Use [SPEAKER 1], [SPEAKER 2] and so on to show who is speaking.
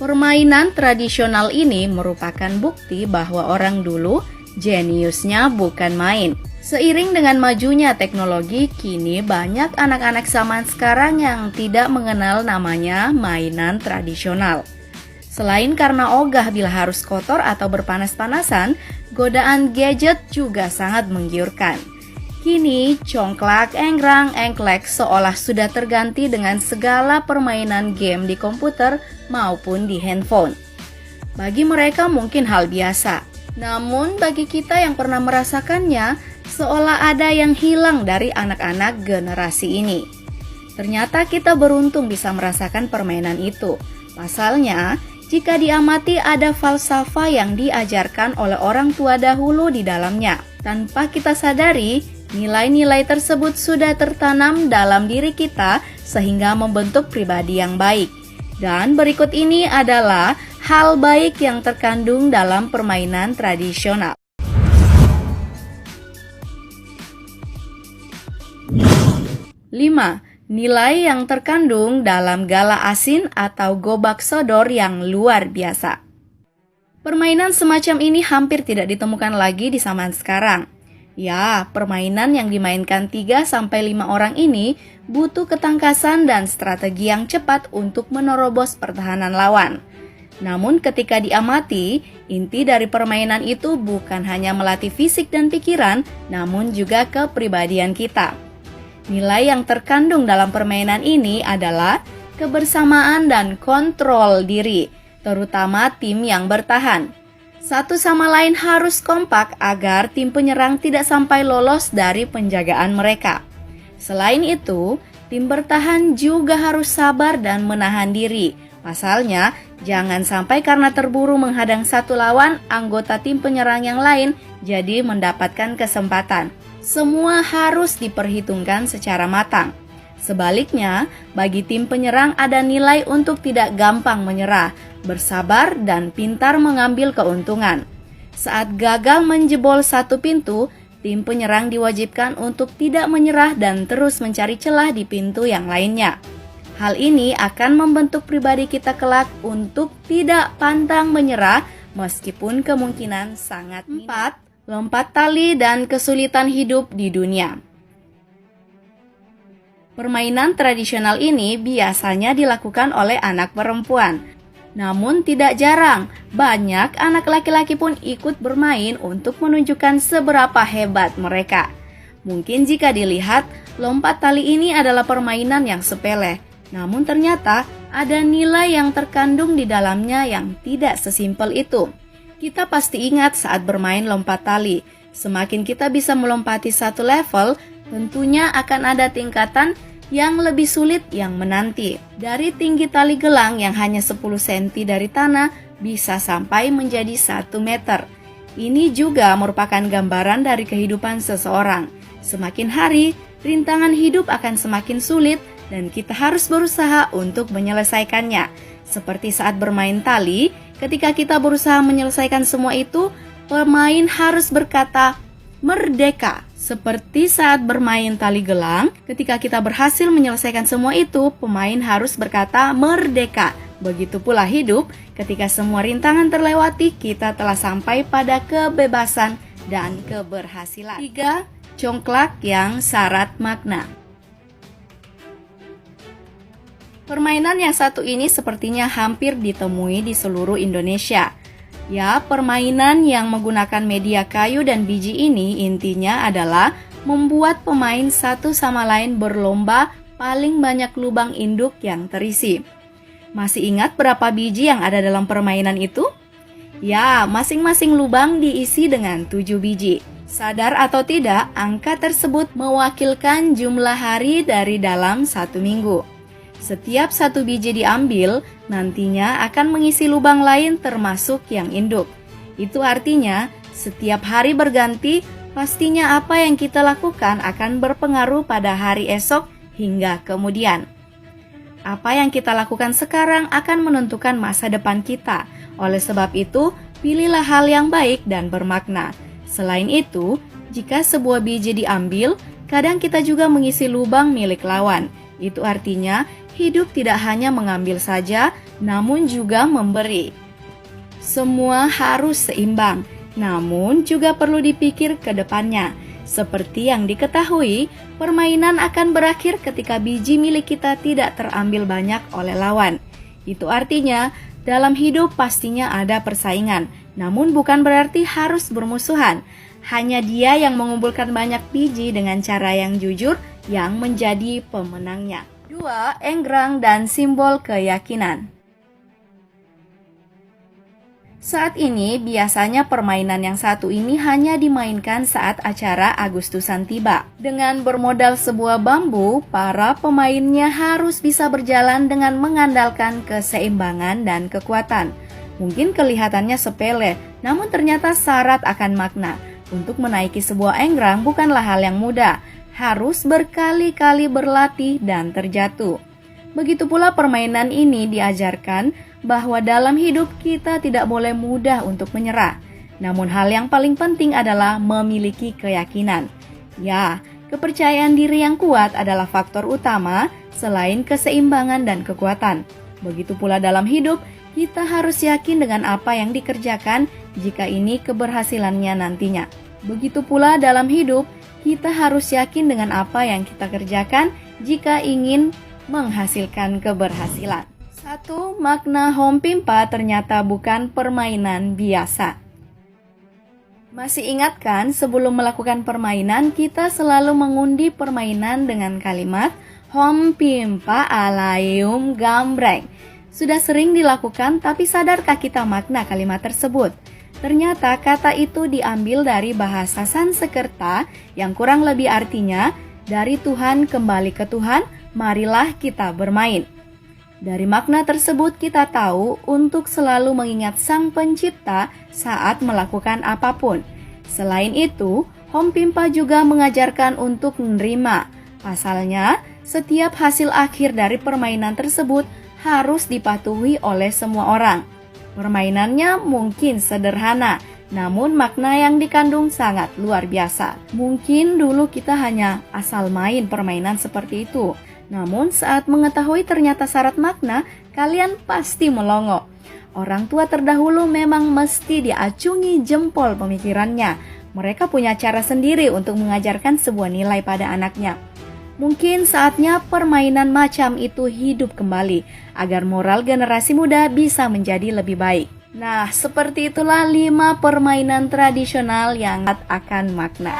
[SPEAKER 1] Permainan tradisional ini merupakan bukti bahwa orang dulu jeniusnya bukan main. Seiring dengan majunya teknologi, kini banyak anak-anak zaman sekarang yang tidak mengenal namanya mainan tradisional. Selain karena ogah bila harus kotor atau berpanas-panasan, godaan gadget juga sangat menggiurkan. Kini, congklak, enggrang, engklek seolah sudah terganti dengan segala permainan game di komputer maupun di handphone. Bagi mereka mungkin hal biasa, namun bagi kita yang pernah merasakannya, seolah ada yang hilang dari anak-anak generasi ini. Ternyata kita beruntung bisa merasakan permainan itu. Pasalnya, jika diamati ada falsafah yang diajarkan oleh orang tua dahulu di dalamnya. Tanpa kita sadari, nilai-nilai tersebut sudah tertanam dalam diri kita sehingga membentuk pribadi yang baik. Dan berikut ini adalah hal baik yang terkandung dalam permainan tradisional. 5. Nilai yang terkandung dalam gala asin atau gobak sodor yang luar biasa. Permainan semacam ini hampir tidak ditemukan lagi di zaman sekarang. Ya, permainan yang dimainkan 3-5 orang ini butuh ketangkasan dan strategi yang cepat untuk menerobos pertahanan lawan. Namun ketika diamati, inti dari permainan itu bukan hanya melatih fisik dan pikiran, namun juga kepribadian kita. Nilai yang terkandung dalam permainan ini adalah kebersamaan dan kontrol diri, terutama tim yang bertahan. Satu sama lain harus kompak agar tim penyerang tidak sampai lolos dari penjagaan mereka. Selain itu, tim bertahan juga harus sabar dan menahan diri. Pasalnya, jangan sampai karena terburu menghadang satu lawan, anggota tim penyerang yang lain jadi mendapatkan kesempatan. Semua harus diperhitungkan secara matang. Sebaliknya, bagi tim penyerang ada nilai untuk tidak gampang menyerah, bersabar dan pintar mengambil keuntungan. Saat gagal menjebol satu pintu, tim penyerang diwajibkan untuk tidak menyerah dan terus mencari celah di pintu yang lainnya. Hal ini akan membentuk pribadi kita kelak untuk tidak pantang menyerah meskipun kemungkinan sangat minim. 4. Lompat tali dan kesulitan hidup di dunia. Permainan tradisional ini biasanya dilakukan oleh anak perempuan. Namun tidak jarang, banyak anak laki-laki pun ikut bermain untuk menunjukkan seberapa hebat mereka. Mungkin jika dilihat, lompat tali ini adalah permainan yang sepele. Namun ternyata ada nilai yang terkandung di dalamnya yang tidak sesimpel itu. Kita pasti ingat saat bermain lompat tali, semakin kita bisa melompati satu level, tentunya akan ada tingkatan yang lebih sulit yang menanti. Dari tinggi tali gelang yang hanya 10 cm dari tanah bisa sampai menjadi 1 meter. Ini juga merupakan gambaran dari kehidupan seseorang. Semakin hari, rintangan hidup akan semakin sulit dan kita harus berusaha untuk menyelesaikannya. Seperti saat bermain tali, ketika kita berusaha menyelesaikan semua itu, pemain harus berkata, "Merdeka." Seperti saat bermain tali gelang, ketika kita berhasil menyelesaikan semua itu, pemain harus berkata merdeka. Begitu pula hidup, ketika semua rintangan terlewati, kita telah sampai pada kebebasan dan keberhasilan. 3. Congklak yang syarat makna. Permainan yang satu ini sepertinya hampir ditemui di seluruh Indonesia. Ya, permainan yang menggunakan media kayu dan biji ini intinya adalah membuat pemain satu sama lain berlomba paling banyak lubang induk yang terisi. Masih ingat berapa biji yang ada dalam permainan itu? Ya, masing-masing lubang diisi dengan 7 biji. Sadar atau tidak, angka tersebut mewakilkan jumlah hari dari dalam 1 minggu. Setiap 1 biji diambil, nantinya akan mengisi lubang lain termasuk yang induk. Itu artinya, setiap hari berganti, pastinya apa yang kita lakukan akan berpengaruh pada hari esok hingga kemudian. Apa yang kita lakukan sekarang akan menentukan masa depan kita. Oleh sebab itu, pilihlah hal yang baik dan bermakna. Selain itu, jika sebuah biji diambil, kadang kita juga mengisi lubang milik lawan. Itu artinya hidup tidak hanya mengambil saja, namun juga memberi. Semua harus seimbang, namun juga perlu dipikir ke depannya. Seperti yang diketahui, permainan akan berakhir ketika biji milik kita tidak terambil banyak oleh lawan. Itu artinya, dalam hidup pastinya ada persaingan, namun bukan berarti harus bermusuhan. Hanya dia yang mengumpulkan banyak biji dengan cara yang jujur yang menjadi pemenangnya. 2. Enggrang dan simbol keyakinan. Saat ini, biasanya permainan yang satu ini hanya dimainkan saat acara Agustusan tiba. Dengan bermodal sebuah bambu, para pemainnya harus bisa berjalan dengan mengandalkan keseimbangan dan kekuatan. Mungkin kelihatannya sepele, namun ternyata syarat akan makna. Untuk menaiki sebuah enggrang bukanlah hal yang mudah, harus berkali-kali berlatih dan terjatuh. Begitu pula permainan ini diajarkan bahwa dalam hidup kita tidak boleh mudah untuk menyerah. Namun hal yang paling penting adalah memiliki keyakinan. Ya, kepercayaan diri yang kuat adalah faktor utama selain keseimbangan dan kekuatan. Begitu pula dalam hidup, kita harus yakin dengan apa yang dikerjakan jika ini keberhasilannya nantinya. Begitu pula dalam hidup, kita harus yakin dengan apa yang kita kerjakan jika ingin menghasilkan keberhasilan. 1. Makna Hompimpa ternyata bukan permainan biasa. Masih ingat kan, sebelum melakukan permainan, kita selalu mengundi permainan dengan kalimat Hompimpa Alayum Gambreng. Sudah sering dilakukan, tapi sadarkah kita makna kalimat tersebut? Ternyata kata itu diambil dari bahasa Sanskerta yang kurang lebih artinya, dari Tuhan kembali ke Tuhan, marilah kita bermain. Dari makna tersebut kita tahu untuk selalu mengingat Sang Pencipta saat melakukan apapun. Selain itu, Hompimpa juga mengajarkan untuk menerima. Pasalnya, setiap hasil akhir dari permainan tersebut harus dipatuhi oleh semua orang. Permainannya mungkin sederhana, namun makna yang dikandung sangat luar biasa. Mungkin dulu kita hanya asal main permainan seperti itu. Namun saat mengetahui ternyata syarat makna, kalian pasti melongo. Orang tua terdahulu memang mesti diacungi jempol pemikirannya. Mereka punya cara sendiri untuk mengajarkan sebuah nilai pada anaknya. Mungkin saatnya permainan macam itu hidup kembali, agar moral generasi muda bisa menjadi lebih baik. Nah, seperti itulah 5 permainan tradisional yang akan makna.